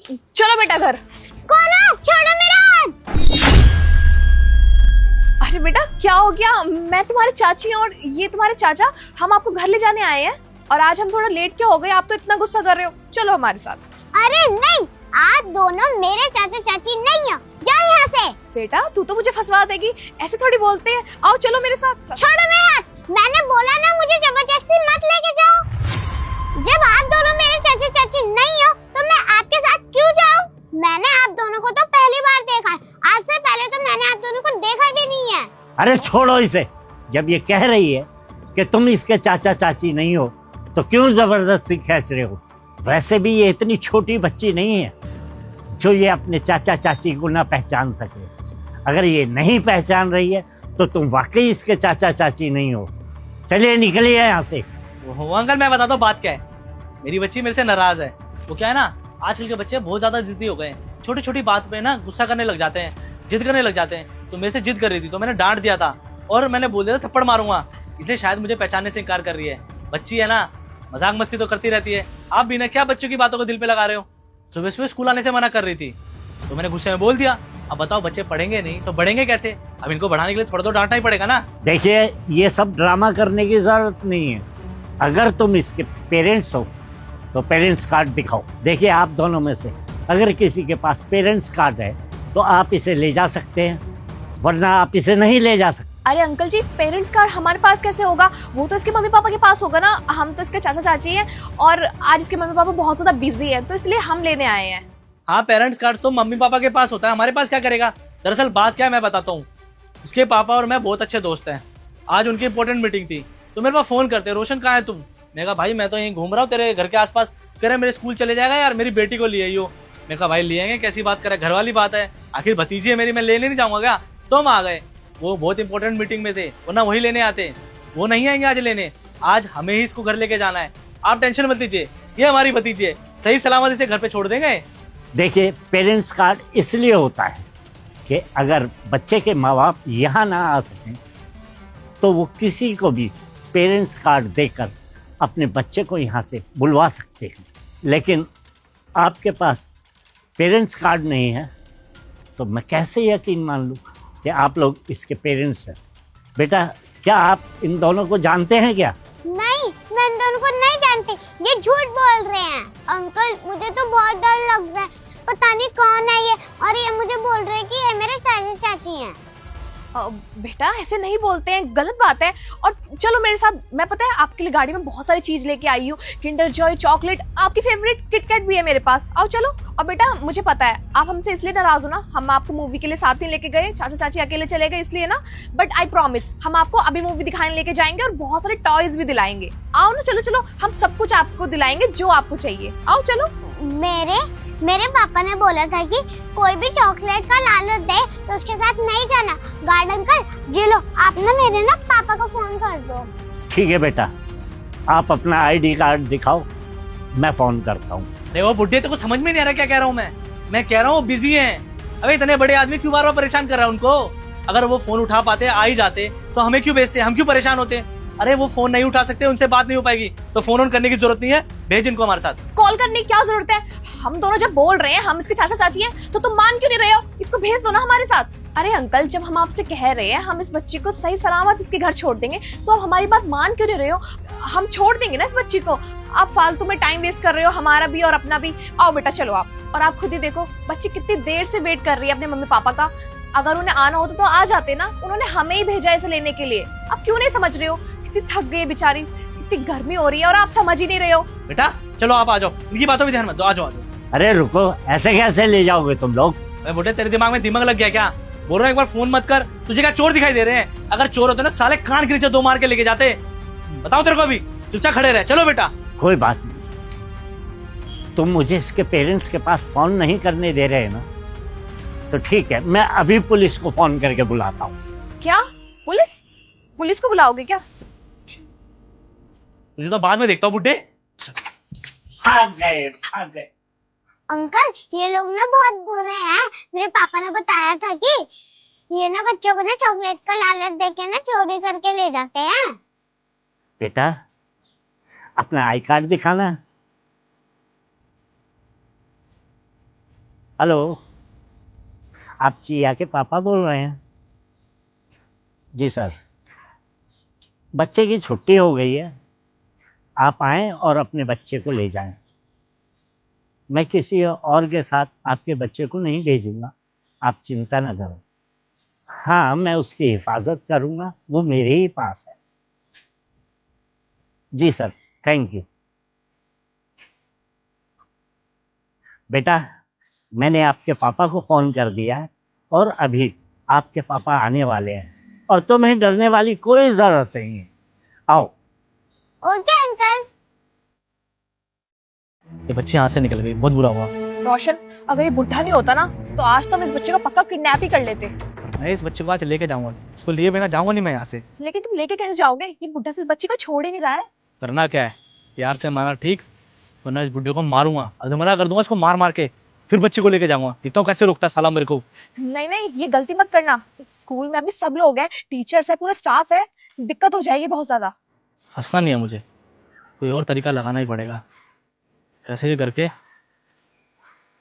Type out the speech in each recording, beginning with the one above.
चलो बेटा घर। कौन है? छोड़ो मेरा हाथ। अरे बेटा क्या हो गया? मैं तुम्हारी चाची और ये तुम्हारे चाचा, हम आपको घर ले जाने आए हैं और आज हम थोड़ा लेट क्यों हो गए? आप तो इतना गुस्सा कर रहे हो, चलो हमारे साथ। अरे नहीं, आप दोनों मेरे चाचा चाची नहीं हो, जाओ यहाँ से। बेटा तू तो मुझे फंसवा देगी, ऐसे थोड़ी बोलते हैं। आओ चलो मेरे साथ। छोड़ो मेरा हाथ। मैंने बोला ना, मुझे जबरदस्ती मत लेके जाओ। जब आप दोनों मेरे चाचा चाची नहीं हो तो मैं आपके साथ क्यों जाऊं? मैंने आप दोनों को तो पहली बार देखा है, आज से पहले तो मैंने आप दोनों को देखा भी नहीं है। अरे छोड़ो इसे। जब ये कह रही है कि तुम इसके चाचा चाची नहीं हो तो क्यों जबरदस्ती खींच रहे हो? वैसे भी ये इतनी छोटी बच्ची नहीं है जो ये अपने चाचा चाची को ना पहचान सके। अगर ये नहीं पहचान रही है तो तुम वाकई इसके चाचा चाची नहीं हो। चलिए निकलिए यहाँ से। ओहो अंकल, मैं बताता हूँ बात क्या है। मेरी बच्ची मेरे से नाराज है। वो क्या है ना, आजकल के बच्चे बहुत ज्यादा जिद्दी हो गए हैं। छोटी छोटी बात पे ना गुस्सा करने लग जाते हैं, जिद करने लग जाते हैं। तो मेरे से जिद कर रही थी तो मैंने डांट दिया था और मैंने बोल दिया था थप्पड़ मारूंगा, इसलिए शायद मुझे पहचानने से इनकार कर रही है। बच्ची है ना, मजाक मस्ती तो करती रहती है। आप भी ना क्या बच्चों की बातों को दिल पे लगा रहे हो? सुबह सुबह स्कूल आने से मना कर रही थी तो मैंने गुस्से में बोल दिया। अब बताओ, बच्चे पढ़ेंगे नहीं तो बढ़ेंगे कैसे? अब इनको बढ़ाने के लिए थोड़ा तो डांटना ही पड़ेगा ना। देखिए ये सब ड्रामा करने की जरूरत नहीं है। अगर तुम इसके पेरेंट्स हो तो पेरेंट्स कार्ड दिखाओ। देखिए आप दोनों में से अगर किसी के पास पेरेंट्स कार्ड है तो आप इसे ले जा सकते हैं, वरना आप इसे नहीं ले जा सकते। अरे अंकल जी, पेरेंट्स कार्ड हमारे पास कैसे होगा? वो तो इसके मम्मी पापा के पास होगा ना। हम तो इसके चाचा चाची हैं और आज इसके मम्मी पापा बहुत ज्यादा बिजी हैं तो इसलिए हम लेने आए हैं। हाँ, पेरेंट्स कार्ड तो मम्मी पापा के पास होता है, हमारे पास क्या करेगा? दरअसल बात क्या है मैं बताता हूँ। इसके पापा और मैं बहुत अच्छे दोस्त हैं। आज उनकी इंपॉर्टेंट मीटिंग थी तो मेरे पास फोन करते, रोशन कहाँ है तुम? मैं कहा भाई मैं तो यहीं घूम रहा हूँ तेरे घर के आसपास। कह रहे मेरे स्कूल चले जाएगा यार, मेरी बेटी को ले आइयो। मैं कहा भाई ले आएंगे, कैसी बात करे, घर वाली बात है, आखिर भतीजी है मेरी, मैं लेने नहीं जाऊंगा क्या? तुम आ गए। वो बहुत इंपॉर्टेंट मीटिंग में थे, वरना वही लेने आते। वो नहीं आएंगे आज लेने, आज हमें ही इसको घर लेके जाना है। आप टेंशन मत लीजिए, ये हमारी भतीजी है, सही सलामत इसे घर पे छोड़ देंगे। देखिए पेरेंट्स कार्ड इसलिए होता है कि अगर बच्चे के माँ बाप यहाँ ना आ सकें तो वो किसी को भी पेरेंट्स कार्ड देकर अपने बच्चे को यहाँ से बुलवा सकते हैं। लेकिन आपके पास पेरेंट्स कार्ड नहीं है तो मैं कैसे यकीन मान लूँ कि आप लोग इसके पेरेंट्स हैं? बेटा क्या आप इन दोनों को जानते हैं क्या? नहीं, मैं इन दोनों को नहीं जानती, ये झूठ बोल रहे हैं। अंकल मुझे तो बहुत डर लग रहा है, पता नहीं कौन है ये, और ये मुझे बोल रहे हैं कि ये मेरे चाचा चाची हैं। बेटा ऐसे नहीं बोलते हैं, गलत बात है। और चलो मेरे साथ, मैं पता है आपके लिए गाड़ी में बहुत सारी चीज लेके आई हूँ, किंडर जॉय, चॉकलेट, आपकी फेवरेट किटकैट भी है मेरे पास। आओ चलो। और बेटा मुझे पता है आप हमसे इसलिए नाराज हो ना, हम आपको मूवी के लिए साथ नहीं लेके गए, चाचा चाची अकेले चले गए इसलिए ना। बट आई प्रॉमिस हम आपको अभी मूवी दिखाने लेके जाएंगे और बहुत सारे टॉयज भी दिलाएंगे। आओ ना, चलो चलो, हम सब कुछ आपको दिलाएंगे जो आपको चाहिए। आओ चलो। मेरे पापा ने बोला था कि कोई भी चॉकलेट का लालच दे तो उसके साथ नहीं जाना। गार्ड अंकल जी लो, आप ना मेरे ना पापा को फोन कर दो। ठीक है बेटा, आप अपना आईडी कार्ड दिखाओ, मैं फोन करता हूँ। देखो बुढ़े, तो कुछ समझ में नहीं आ रहा क्या कह रहा हूँ मैं कह रहा हूँ बिजी हैं। अबे इतने बड़े आदमी क्यों बार बार परेशान कर रहा है उनको? अगर वो फोन उठा पाते, आ ही जाते तो हमें क्यों भेजते, हम क्यों परेशान होते? अरे वो फोन नहीं उठा सकते, उनसे बात नहीं हो पाएगी तो फोन ऑन करने की जरूरत नहीं है, भेज इनको हमारे साथ। कॉल करने की क्या जरूरत है? हम दोनों जब बोल रहे हैं हम इसके चाचा चाची हैं तो तुम मान क्यों नहीं रहे हो? इसको भेज दो ना हमारे साथ। अरे अंकल, जब हम आपसे कह रहे हैं हम इस बच्ची को सही सलामत इसके घर छोड़ देंगे तो आप हमारी बात मान क्यों नहीं रहे हो? हम छोड़ देंगे ना इस बच्ची को। आप फालतू में टाइम वेस्ट कर रहे हो, हमारा भी और अपना भी। आओ बेटा चलो आप। और आप खुद ही देखो बच्ची कितनी देर से वेट कर रही है अपने मम्मी पापा का। अगर उन्हें आना होता तो आ जाते ना, उन्होंने हमें ही भेजा इसे लेने के लिए। आप क्यों नहीं समझ रहे हो? कितनी थक गई है बेचारी, कितनी गर्मी हो रही है और आप समझ ही नहीं रहे हो। बेटा चलो आप आ जाओ, इनकी बातों पे ध्यान मत दो, आ जाओ। अरे रुको, ऐसे कैसे ले जाओगे तुम लोग? बुढ़े तेरे दिमाग में दिमाग लग गया क्या? बोल रहा हूँ एक बार फोन मत कर, तुझे क्या चोर दिखाई दे रहे हैं? अगर चोर होते ना साले कान के नीचे दो मार के लेके जाते। बताओ तेरे को अभी, चुपचाप खड़े रहे। चलो बेटा। कोई बात नहीं, तुम मुझे इसके पेरेंट्स के पास फोन नहीं करने दे रहे ना, तो ठीक है, मैं अभी पुलिस को फोन करके बुलाता हूँ। क्या पुलिस? पुलिस को बुलाओगे क्या? तुझे तो बाद में देखता हूँ बुढ़े। भाग गए। अंकल ये लोग ना बहुत बुरे हैं, मेरे पापा ने बताया था कि ये ना बच्चों को ना चॉकलेट का लालच देके ना चोरी करके ले जाते हैं। बेटा अपना आई कार्ड दिखाना। हेलो, आप चिया के पापा बोल रहे हैं? जी सर, बच्चे की छुट्टी हो गई है, आप आएं और अपने बच्चे को ले जाएं। मैं किसी और के साथ आपके बच्चे को नहीं भेजूंगा, आप चिंता न करो। हाँ, मैं उसकी हिफाजत करूंगा, वो मेरे ही पास है। जी सर, थैंक यू। बेटा, मैंने आपके पापा को फ़ोन कर दिया है और अभी आपके पापा आने वाले हैं और तुम्हें डरने वाली कोई ज़रूरत नहीं है। आओ। Okay uncle. ये बच्ची यहाँ से निकल गई, बहुत बुरा हुआ। रोशन, अगर ये बुढ़ा नहीं होता ना तो आज तो हम इस बच्चे को पक्का किडनैप ही कर लेते। मैं इस बच्चे को आज लेके जाऊंगा, इसको लिए बिना जाऊंगा नहीं मैं यहाँ से। लेकिन तुम लेके कैसे जाओगे? ये बुढ़ा से इस बच्चे को छोड़ ही नहीं रहा है। करना क्या है, प्यार से माना ठीक, वरना इस बुढ़े को मारूंगा, अधमरा कर दूंगा इसको मार मार के, फिर बच्चे को लेके जाऊंगा। देखता हूँ कैसे रोकता साला मेरे को। नहीं नहीं, ये गलती मत करना। स्कूल में अभी सब लोग हैं, टीचर्स है, पूरा स्टाफ है, दिक्कत हो जाएगी बहुत ज्यादा। फंसना नहीं है मुझे, कोई और तरीका लगाना ही पड़ेगा। ऐसे ही करके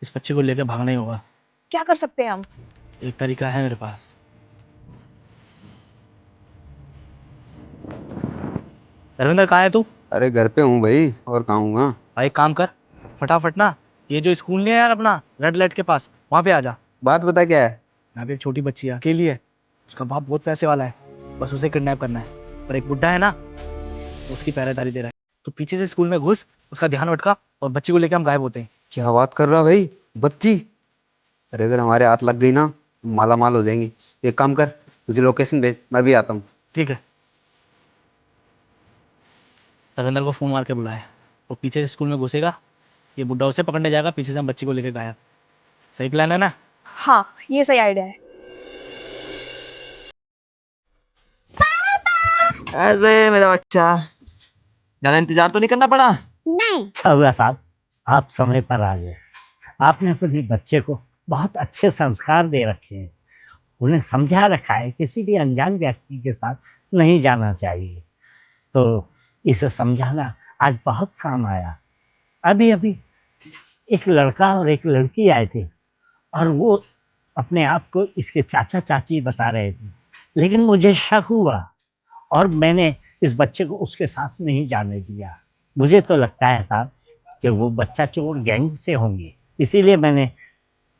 इस बच्चे को लेकर भागना ही होगा। क्या कर सकते हैं हम? एक तरीका है मेरे पास। धर्मेंद्र, कहाँ है तू? अरे घर पे हूँ भाई, और कहाँ हूँगा। भाई एक काम कर, फटाफट ना, ये जो स्कूल नहीं है यार अपना रेड लाइट के पास, वहाँ पे आ जा। बात बता क्या है। यहाँ पे एक छोटी बच्ची है, अकेली है, उसका बाप बहुत पैसे वाला है, बस उसे किडनैप करना है। पर एक बुड्ढा है ना, तो उसकी पहरेदारी दे रहा है। तो पीछे से स्कूल में घुस, उसका ध्यान भटका और बच्ची को लेकर हम गायब होते हैं। क्या बात कर रहा भाई, बच्ची? अरे अगर हमारे हाथ लग गई ना, माला माल हो जाएंगी। एक काम कर, तुझे लोकेशन भेज, मैं भी आता हूँ। ठीक है। धर्मेंद्र को फोन मार के बुलाया, वो पीछे से स्कूल में घुसेगा, ये बुड्ढा उसे पकड़ने जाएगा, पीछे से हम बच्ची को लेकर गायब। सही प्लान है ना? हाँ, ये सही आइडिया है। अरे मेरा बच्चा, ज्यादा इंतजार तो नहीं करना पड़ा? नहीं। अच्छा हुआ साहब, आप समय पर आ गए। आपने अपने बच्चे को बहुत अच्छे संस्कार दे रखे हैं, उन्हें समझा रखा है किसी भी अनजान व्यक्ति के साथ नहीं जाना चाहिए, तो इसे समझाना आज बहुत काम आया। अभी अभी एक लड़का और एक लड़की आए थे और वो अपने आप को इसके चाचा चाची बता रहे थे, लेकिन मुझे शक हुआ और मैंने इस बच्चे को उसके साथ नहीं जाने दिया। मुझे तो लगता है साहब कि वो बच्चा चोर गैंग से होंगे, इसीलिए मैंने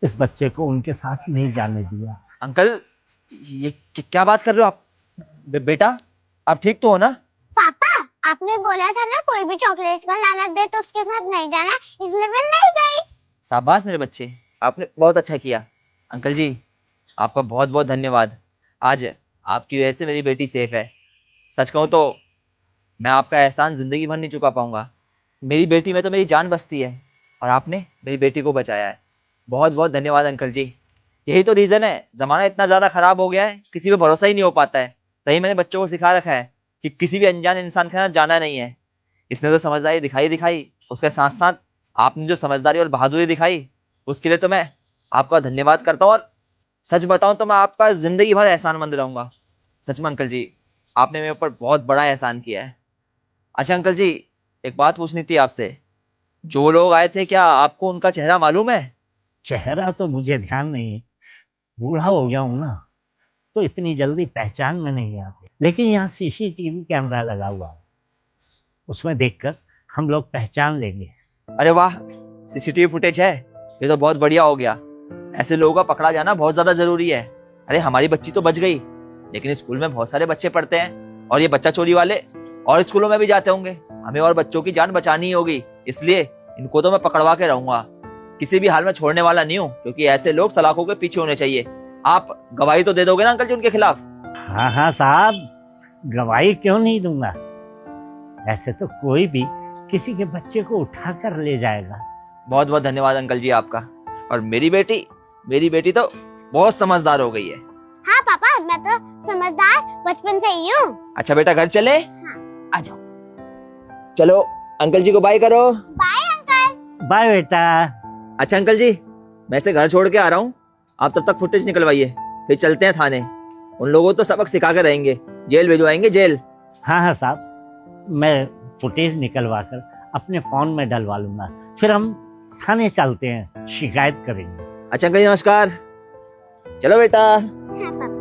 इस बच्चे को उनके साथ नहीं जाने दिया। अंकल, ये क्या बात कर रहे हो आप? बेटा, आप ठीक तो हो ना? पापा, आपने बोला था ना कोई भी चॉकलेट का लालच दे तो उसके साथ नहीं जाना, इसलिए मैं नहीं गई। शाबाश मेरे बच्चे, आपने बहुत अच्छा किया। अंकल जी, आपका बहुत बहुत धन्यवाद। आज आपकी वजह से मेरी बेटी सेफ है। सच कहूँ तो मैं आपका एहसान जिंदगी भर नहीं चुका पाऊंगा। मेरी बेटी में तो मेरी जान बसती है और आपने मेरी बेटी को बचाया है। बहुत बहुत धन्यवाद अंकल जी। यही तो रीज़न है, ज़माना इतना ज़्यादा ख़राब हो गया है, किसी पे भरोसा ही नहीं हो पाता है। तभी मैंने बच्चों को सिखा रखा है कि किसी भी अनजान इंसान के साथ जाना नहीं है। इसने तो समझदारी दिखाई, उसके साथ साथ आपने जो समझदारी और बहादुरी दिखाई, उसके लिए तो मैं आपका धन्यवाद करता हूँ। और सच बताऊँ तो मैं आपका ज़िंदगी भर एहसानमंद रहूँगा। सच में अंकल जी, आपने मेरे ऊपर बहुत बड़ा एहसान किया है। अच्छा अंकल जी, एक बात पूछनी थी आपसे। जो लोग आए थे, क्या आपको उनका चेहरा मालूम है? चेहरा तो मुझे ध्यान नहीं है, बूढ़ा हो गया हूँ ना, तो इतनी जल्दी पहचान में नहीं आती, लेकिन यहाँ सीसीटीवी कैमरा लगा हुआ है, उसमें देखकर हम लोग पहचान लेंगे। अरे वाह, सीसीटीवी फुटेज है, ये तो बहुत बढ़िया हो गया। ऐसे लोगों का पकड़ा जाना बहुत ज्यादा जरूरी है। अरे हमारी बच्ची तो बच गई, लेकिन स्कूल में बहुत सारे बच्चे पढ़ते हैं और ये बच्चा चोरी वाले और स्कूलों में भी जाते होंगे। हमें और बच्चों की जान बचानी ही होगी, इसलिए इनको तो मैं पकड़वा के रहूंगा। किसी भी हाल में छोड़ने वाला नहीं हूँ, क्योंकि ऐसे लोग सलाखों के पीछे होने चाहिए। आप गवाही तो दे दोगे ना अंकल जी उनके खिलाफ? हाँ हाँ साहब, गवाही क्यों नहीं दूंगा। ऐसे तो कोई भी किसी के बच्चे को उठा कर ले जाएगा। बहुत बहुत धन्यवाद अंकल जी आपका। और मेरी बेटी तो बहुत समझदार हो गई है। हाँ पापा, मैं तो समझदार बचपन से ही हूँ। अच्छा बेटा, घर चले? आ जाओ, चलो अंकल जी को बाय करो। Bye uncle. बाय बेटा। अच्छा अंकल जी, मैं इसे घर छोड़ के आ रहा हूँ, आप तब तक फुटेज निकलवाइए, फिर चलते हैं थाने। उन लोगों को तो सबक सिखा के रहेंगे, जेल भिजवाएंगे, जेल। हाँ हाँ साहब, मैं फुटेज निकलवा कर अपने फोन में डलवा लूंगा, फिर हम थाने चलते हैं, शिकायत करेंगे। अच्छा अंकल जी नमस्कार। चलो बेटा। हाँ पापा।